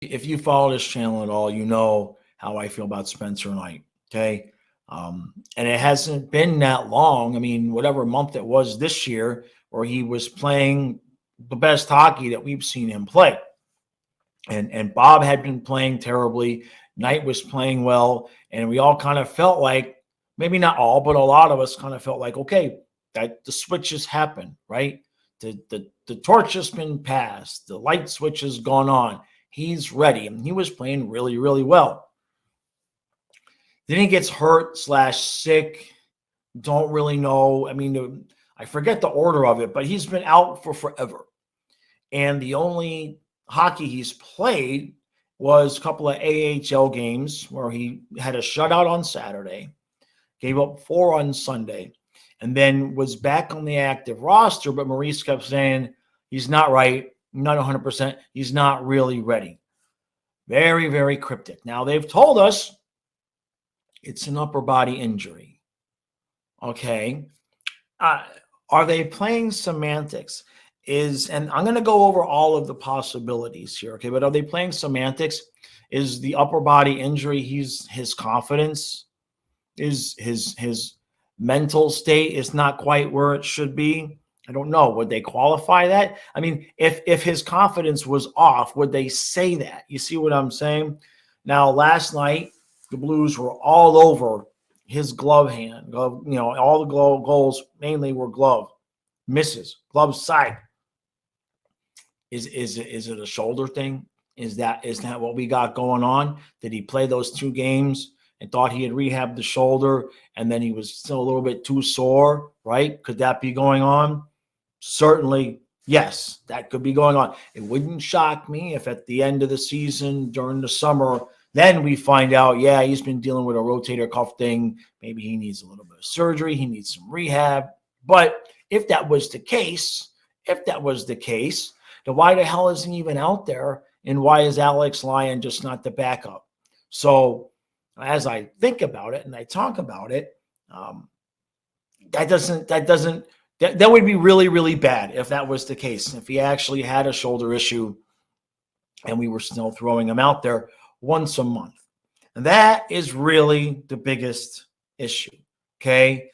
If you follow this channel at all, you know how I feel about Spencer Knight. Okay. And it hasn't been that long. I mean, whatever month it was this year, where he was playing the best hockey that we've seen him play. And Bob had been playing terribly. Knight was playing well. And we all kind of felt like, maybe not all, but a lot of us kind of felt like, okay, that the switch has happened, right? The torch has been passed. The light switch has gone on. He's ready. And he was playing really, really well. Then he gets hurt / sick. Don't really know. I mean, I forget the order of it, but he's been out for forever. And the only hockey he's played was a couple of AHL games where he had a shutout on Saturday, gave up 4 on Sunday, and then was back on the active roster. But Maurice kept saying he's not right, not 100%. He's not really ready. Very, very cryptic. Now, they've told us it's an upper body injury. Okay. Are they playing semantics? And I'm going to go over all of the possibilities here. Okay. But are they playing semantics? Is the upper body injury his confidence? Is his mental state is not quite where it should be? I don't know. Would they qualify that? I mean, if his confidence was off, would they say that? You see what I'm saying? Now, last night, the Blues were all over his glove hand. All the goals mainly were glove misses, glove side. Is it a shoulder thing? Is that what we got going on? Did he play those 2 games and thought he had rehabbed the shoulder, and then he was still a little bit too sore, right? Could that be going on? Certainly, yes, that could be going on. It wouldn't shock me if at the end of the season, during the summer, then we find out, yeah, he's been dealing with a rotator cuff thing. Maybe he needs a little bit of surgery. He needs some rehab. But if that was the case, then why the hell isn't he even out there? And why is Alex Lyon just not the backup? So as I think about it and I talk about it, that would be really, really bad if that was the case. If he actually had a shoulder issue and we were still throwing him out there once a month. And that is really the biggest issue. Okay.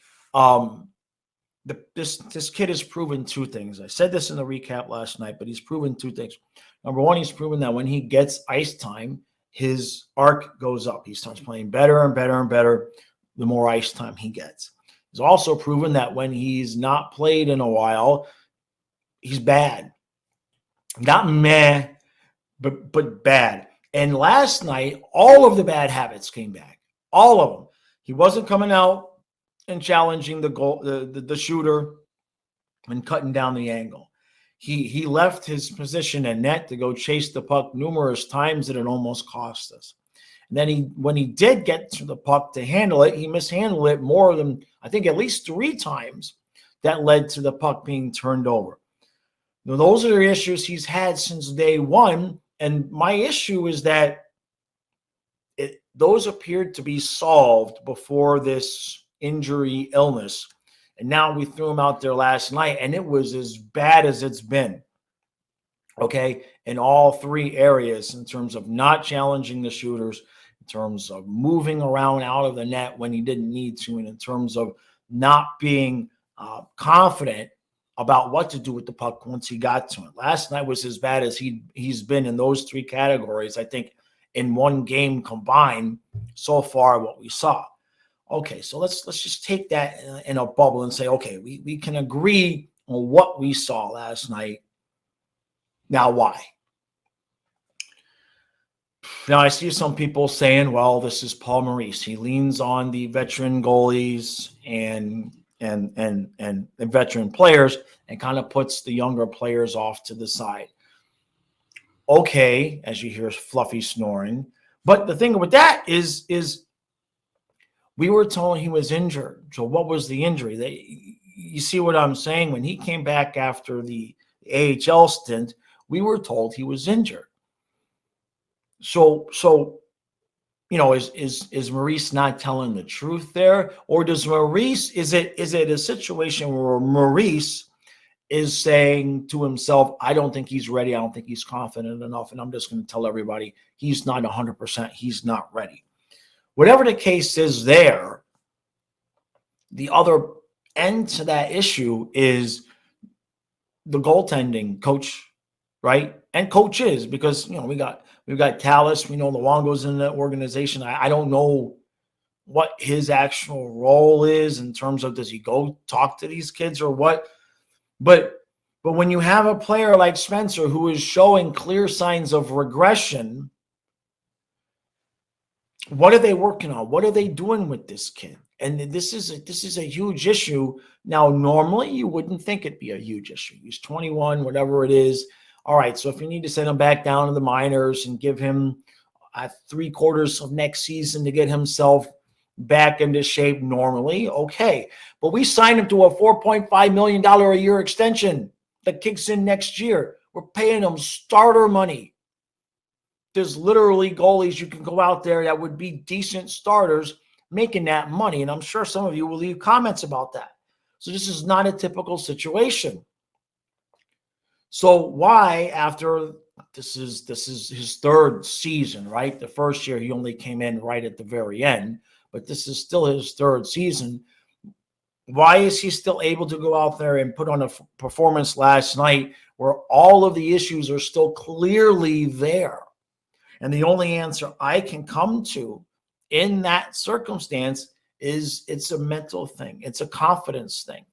This kid has proven 2 things. I said this in the recap last night, but he's proven 2 things. Number one, he's proven that when he gets ice time, his arc goes up. He starts playing better and better and better the more ice time he gets. He's also proven that when he's not played in a while, he's bad. Not meh, but bad. And last night, all of the bad habits came back. All of them. He wasn't coming out and challenging the shooter and cutting down the angle. He left his position in net to go chase the puck numerous times, and it almost cost us. And then when he did get to the puck to handle it, he mishandled it more than, I think, at least 3 times. That led to the puck being turned over. Now, those are the issues he's had since day one. And my issue is that those appeared to be solved before this injury illness. And now we threw him out there last night, and it was as bad as it's been. Okay, in all 3 areas, in terms of not challenging the shooters, in terms of moving around out of the net when he didn't need to, and in terms of not being confident about what to do with the puck once he got to it. Last night was as bad as he's been in those 3 categories, I think, in one game combined so far, what we saw. Okay, so let's just take that in a bubble and say, okay, we can agree on what we saw last night. Now, why? Now, I see some people saying, well, this is Paul Maurice. He leans on the veteran goalies and veteran players and kind of puts the younger players off to the side. Okay, as you hear Fluffy snoring. But the thing with that is we were told he was injured. So what was the injury? You see what I'm saying? When he came back after the AHL stint, we were told he was injured. So is Maurice not telling the truth there? Or does Maurice, is it a situation where Maurice is saying to himself, I don't think he's ready. I don't think he's confident enough. And I'm just going to tell everybody he's not 100%. He's not ready. Whatever the case is there, the other end to that issue is the goaltending coach, right? And coaches, because, we've got Callis. We know Luongo's in the organization. I don't know what his actual role is in terms of, does he go talk to these kids or what? But when you have a player like Spencer who is showing clear signs of regression, what are they working on? What are they doing with this kid? And this is a huge issue. Now, normally you wouldn't think it'd be a huge issue. He's 21, whatever it is. All right, so if you need to send him back down to the minors and give him 3/4 of next season to get himself back into shape normally, okay. But we signed him to a $4.5 million a year extension that kicks in next year. We're paying him starter money. There's literally goalies you can go out there that would be decent starters making that money. And I'm sure some of you will leave comments about that. So this is not a typical situation. So why, after this is his third season, right? The first year he only came in right at the very end, but this is still his third season. Why is he still able to go out there and put on a performance last night where all of the issues are still clearly there? And the only answer I can come to in that circumstance is it's a mental thing. It's a confidence thing.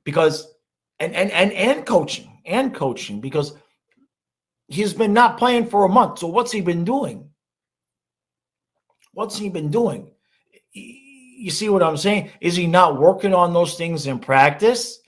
Because and coaching, because he's been not playing for a month. So what's he been doing? What's he been doing? You see what I'm saying? Is he not working on those things in practice?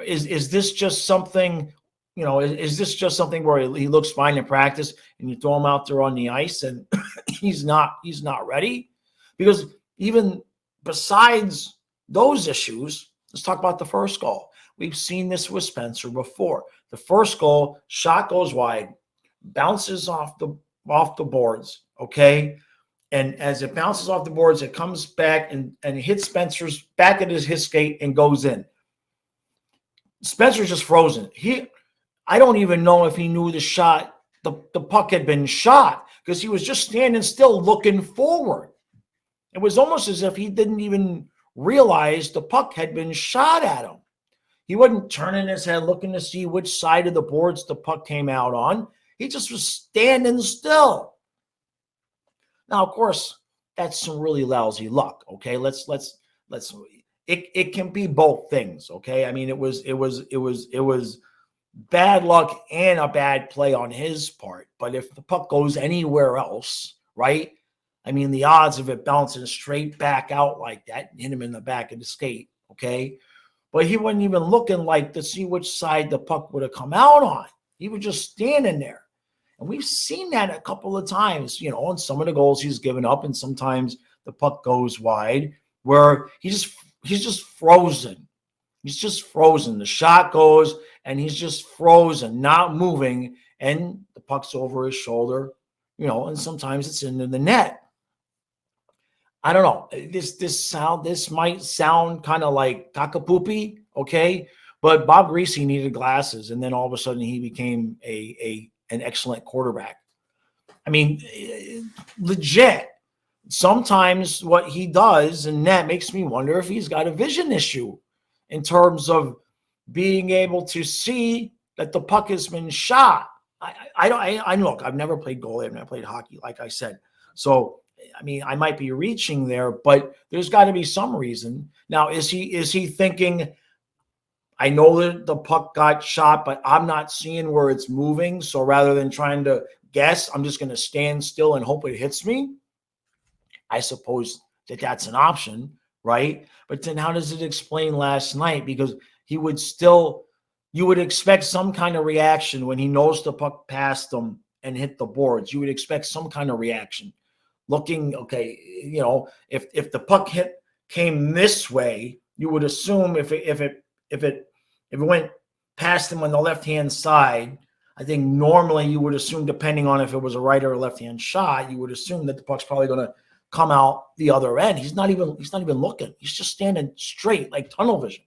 Is this just something, is this just something where he looks fine in practice and you throw him out there on the ice and he's not ready? Because even besides those issues, let's talk about the first goal. We've seen this with Spencer before. The first goal, shot goes wide, bounces off the boards, okay? And as it bounces off the boards, it comes back and hits Spencer's back at his skate and goes in. Spencer's just frozen. I don't even know if he knew the puck had been shot, because he was just standing still looking forward. It was almost as if he didn't even realize the puck had been shot at him. He wasn't turning his head looking to see which side of the boards the puck came out on. He just was standing still. Now, of course, that's some really lousy luck. Okay, let's. It can be both things. Okay, I mean, it was bad luck and a bad play on his part. But if the puck goes anywhere else, right? I mean, the odds of it bouncing straight back out like that and hit him in the back of the skate. Okay, but he wasn't even looking like to see which side the puck would have come out on. He was just standing there. And we've seen that a couple of times, on some of the goals he's given up, and sometimes the puck goes wide, where he's just frozen. He's just frozen. The shot goes, and he's just frozen, not moving, and the puck's over his shoulder, and sometimes it's into the net. I don't know. This might sound kind of like cockapoopy, okay? But Bob Greasy needed glasses, and then all of a sudden he became an excellent quarterback. I mean, legit. Sometimes what he does, and that makes me wonder if he's got a vision issue in terms of being able to see that the puck has been shot. I look, I've never played goalie. I've never played hockey, like I said. So, I mean, I might be reaching there, but there's got to be some reason. Now, is he thinking, I know that the puck got shot, but I'm not seeing where it's moving. So rather than trying to guess, I'm just going to stand still and hope it hits me? I suppose that's an option, right? But then how does it explain last night? Because you would expect some kind of reaction when he knows the puck passed him and hit the boards. You would expect some kind of reaction. Looking, okay, if the puck came this way, you would assume if it went past him on the left-hand side, I think normally you would assume, depending on if it was a right or a left-hand shot, you would assume that the puck's probably going to come out the other end. He's not even looking. He's just standing straight, like tunnel vision.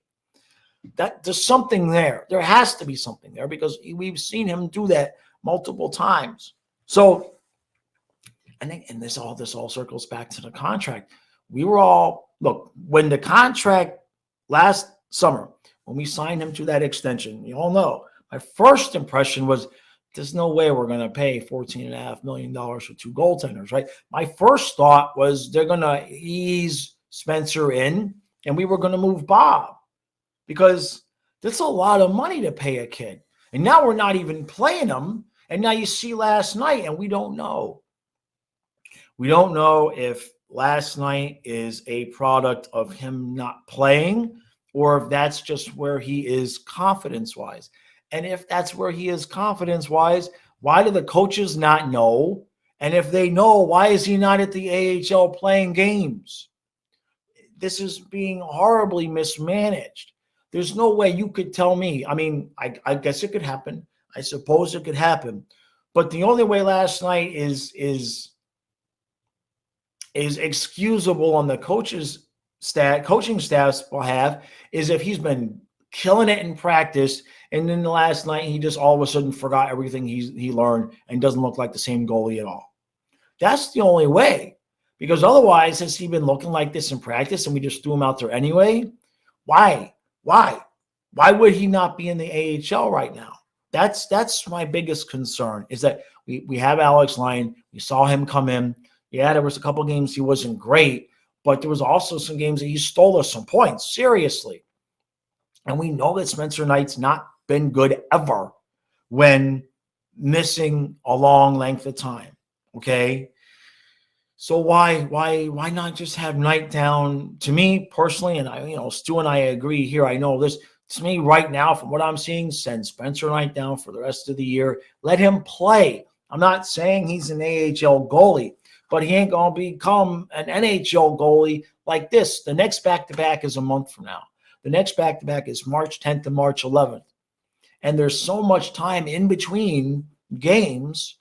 That there's something there. There has to be something there because we've seen him do that multiple times. So, and this all circles back to the contract. We were all look when the contract last summer when we signed him to that extension. You all know my first impression was there's no way we're going to pay $14.5 million for two goaltenders, right? My first thought was they're going to ease Spencer in and we were going to move Bob because that's a lot of money to pay a kid. And now we're not even playing him. And now you see last night and we don't know. We don't know if last night is a product of him not playing or if that's just where he is confidence-wise. And if that's where he is confidence-wise, why do the coaches not know? And if they know, why is he not at the AHL playing games? This is being horribly mismanaged. There's no way you could tell me. I mean, I guess it could happen. I suppose it could happen. But the only way last night is excusable on the coaching staff's behalf is if he's been killing it in practice and then the last night he just all of a sudden forgot everything he learned and doesn't look like the same goalie at all. That's the only way, because otherwise, has he been looking like this in practice and we just threw him out there anyway? Why would he not be in the AHL right now? That's my biggest concern is that we have Alex Lyon. We saw him come in. Yeah, there was a couple games he wasn't great, but there was also some games that he stole us some points, seriously. And we know that Spencer Knight's not been good ever when missing a long length of time, okay? So why not just have Knight down? To me personally, and Stu and I agree here, I know this, to me right now, from what I'm seeing, send Spencer Knight down for the rest of the year. Let him play. I'm not saying he's an AHL goalie, but he ain't going to become an NHL goalie like this. The next back-to-back is a month from now. The next back-to-back is March 10th and March 11th. And there's so much time in between games,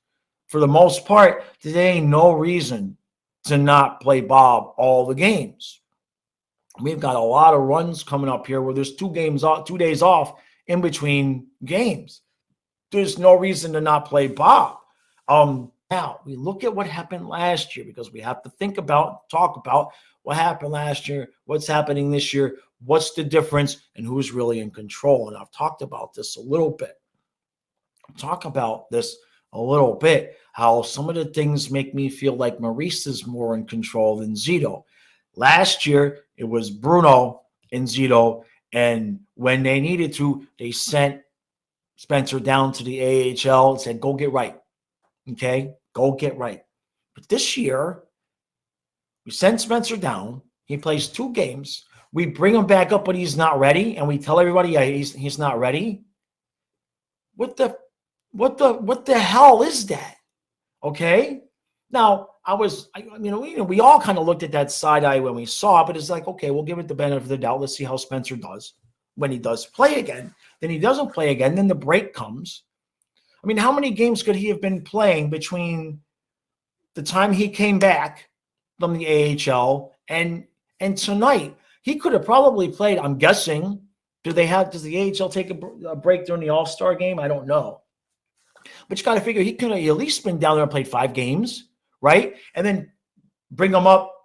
for the most part, there ain't no reason to not play Bob all the games. We've got a lot of runs coming up here where there's 2 days off in between games. There's no reason to not play Bob. Now, we look at what happened last year because we have to talk about what happened last year, what's happening this year, what's the difference, and who's really in control. And I've talked about this a little bit. How some of the things make me feel like Maurice is more in control than Zito. Last year, it was Bruno and Zito, and when they needed to, they sent Spencer down to the AHL and said, go get right. Okay? Go get right. But this year, we send Spencer down. He plays 2 games. We bring him back up, but he's not ready, and we tell everybody, yeah, he's not ready. What the hell is that? Okay? Now, we all kind of looked at that side eye when we saw it, but it's like, okay, we'll give it the benefit of the doubt. Let's see how Spencer does when he does play again. Then he doesn't play again. Then the break comes. I mean, how many games could he have been playing between the time he came back from the AHL and tonight? He could have probably played, I'm guessing. Does the AHL take a break during the All-Star game? I don't know. But you got to figure he could have at least been down there and played 5 games, right? And then bring him up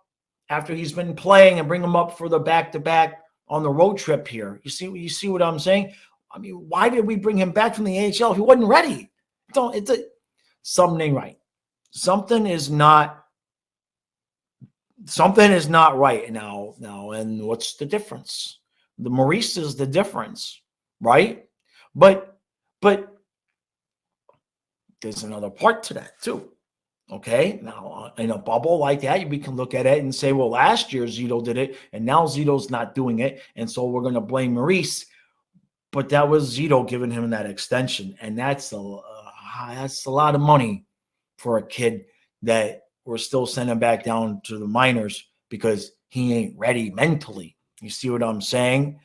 after he's been playing and bring him up for the back-to-back on the road trip here. You see what I'm saying? I mean, why did we bring him back from the AHL if he wasn't ready? Something ain't right. Something is not right now. And what's the difference? The Maurice is the difference, right? But there's another part to that too. Okay, now in a bubble like that, we can look at it and say, well, last year Zito did it, and now Zito's not doing it, and so we're going to blame Maurice. But that was Zito giving him that extension, and that's a lot of money for a kid that we're still sending back down to the minors because he ain't ready mentally. You see what I'm saying?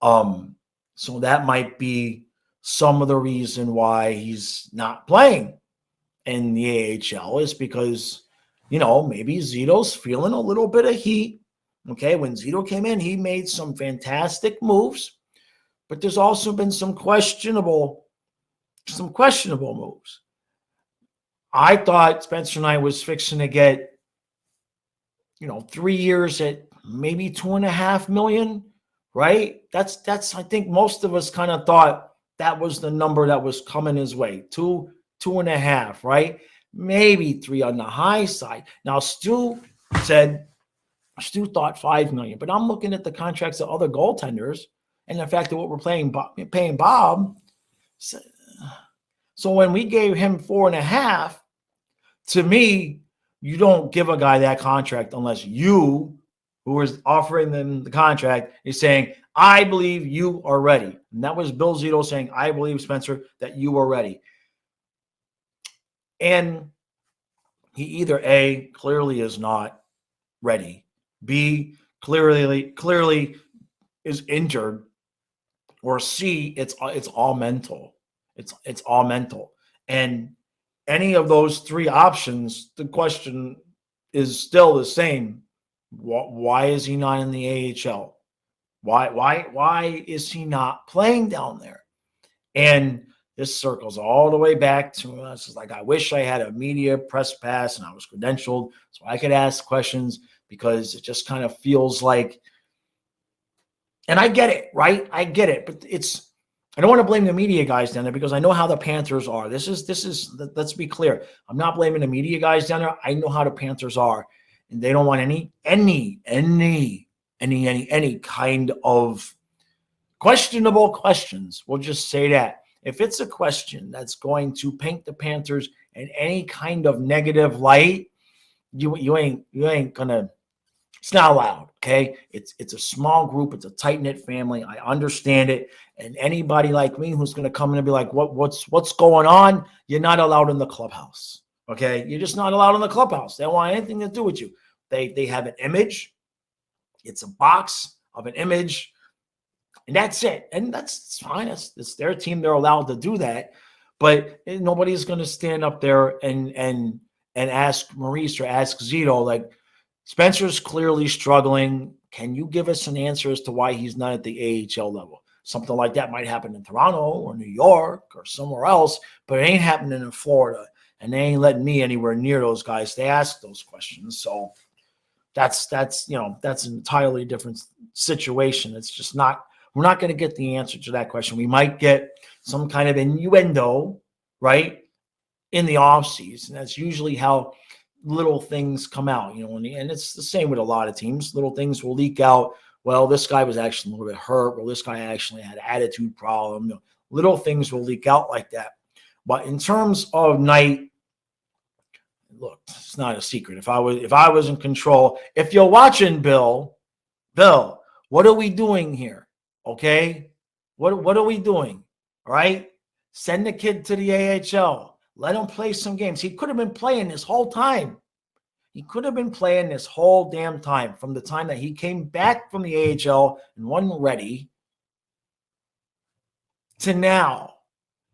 So that might be some of the reason why he's not playing in the AHL is because, maybe Zito's feeling a little bit of heat. Okay, when Zito came in, he made some fantastic moves. but there's also been some questionable moves. I thought Spencer Knight was fixing to get, 3 years at maybe 2.5 million, right? That's I think most of us kind of thought that was the number that was coming his way. 2.5, right? Maybe 3 on the high side. Now Stu thought 5 million, but I'm looking at the contracts of other goaltenders and the fact that what we're paying Bob. So when we gave him 4.5, to me, you don't give a guy that contract unless you, who is offering them the contract, is saying, I believe you are ready. And that was Bill Zito saying, I believe, Spencer, that you are ready. And he either A, clearly is not ready, B, clearly is injured, or C, it's all mental. It's all mental. And any of those three options, the question is still the same. Why is he not in the AHL? Why is he not playing down there? And this circles all the way back to us. It's like, I wish I had a media press pass and I was credentialed so I could ask questions, because it just kind of feels like, and I get it, right? I get it, but I don't want to blame the media guys down there, because I know how the Panthers are. This is. Let's be clear. I'm not blaming the media guys down there. I know how the Panthers are, and they don't want any kind of questionable questions. We'll just say that. If it's a question that's going to paint the Panthers in any kind of negative light, you ain't gonna. It's not allowed, okay? It's a small group. It's a tight-knit family. I understand it. And anybody like me who's going to come in and be like, what's going on? You're not allowed in the clubhouse, okay? You're just not allowed in the clubhouse. They don't want anything to do with you. They have an image. It's a box of an image, and that's it. And that's fine. It's their team. They're allowed to do that. But nobody's going to stand up there and ask Maurice or ask Zito, like, Spencer's clearly struggling. Can you give us an answer as to why he's not at the AHL level? Something like that might happen in Toronto or New York or somewhere else, but it ain't happening in Florida. And they ain't letting me anywhere near those guys to ask those questions. So that's an entirely different situation. It's just not, we're not going to get the answer to that question. We might get some kind of innuendo, right, in the offseason. That's usually how little things come out, and it's the same with a lot of teams. Little things will leak out. Well, this guy was actually a little bit hurt. Well, this guy actually had an attitude problem. Little things will leak out like that. But in terms of Knight, look, it's not a secret. If I was in control, if you're watching, Bill, what are we doing here? Okay, what are we doing? All right, send the kid to the AHL. Let him play some games. He could have been playing this whole time. He could have been playing this whole damn time, from the time that he came back from the AHL and wasn't ready to now.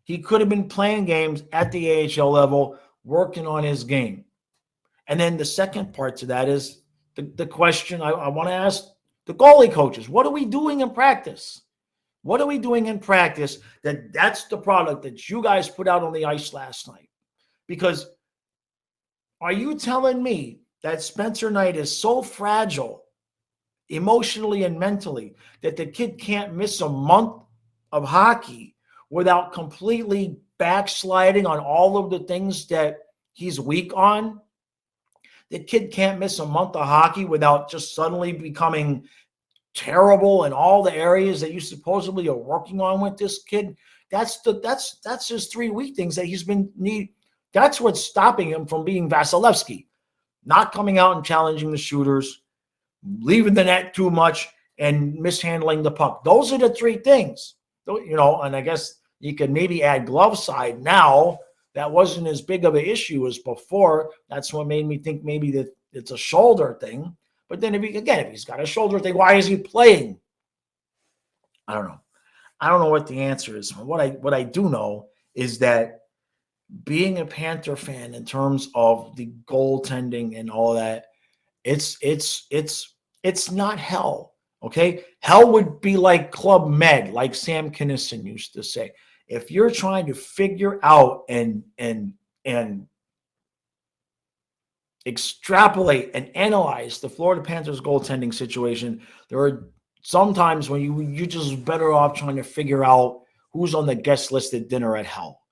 He could have been playing games at the AHL level, working on his game. And then the second part to that is the question I want to ask the goalie coaches. What are we doing in practice? What are we doing in practice that's the product that you guys put out on the ice last night? Because are you telling me that Spencer Knight is so fragile emotionally and mentally that the kid can't miss a month of hockey without completely backsliding on all of the things that he's weak on? The kid can't miss a month of hockey without just suddenly becoming terrible in all the areas that you supposedly are working on with this kid. That's his 3 weak things that he's been need. That's what's stopping him from being Vasilevsky, not coming out and challenging the shooters, leaving the net too much, and mishandling the puck. Those are the 3 things, and I guess you could maybe add glove side now. That wasn't as big of an issue as before. That's what made me think maybe that it's a shoulder thing. But then if he's got a shoulder thing, why is he playing? I don't know. I don't know what the answer is. What I do know is that being a Panther fan, in terms of the goaltending and all that, it's not hell. Okay. Hell would be like Club Med, like Sam Kinison used to say. If you're trying to figure out and extrapolate and analyze the Florida Panthers goaltending situation, there are sometimes when you're just better off trying to figure out who's on the guest list at dinner at Hell.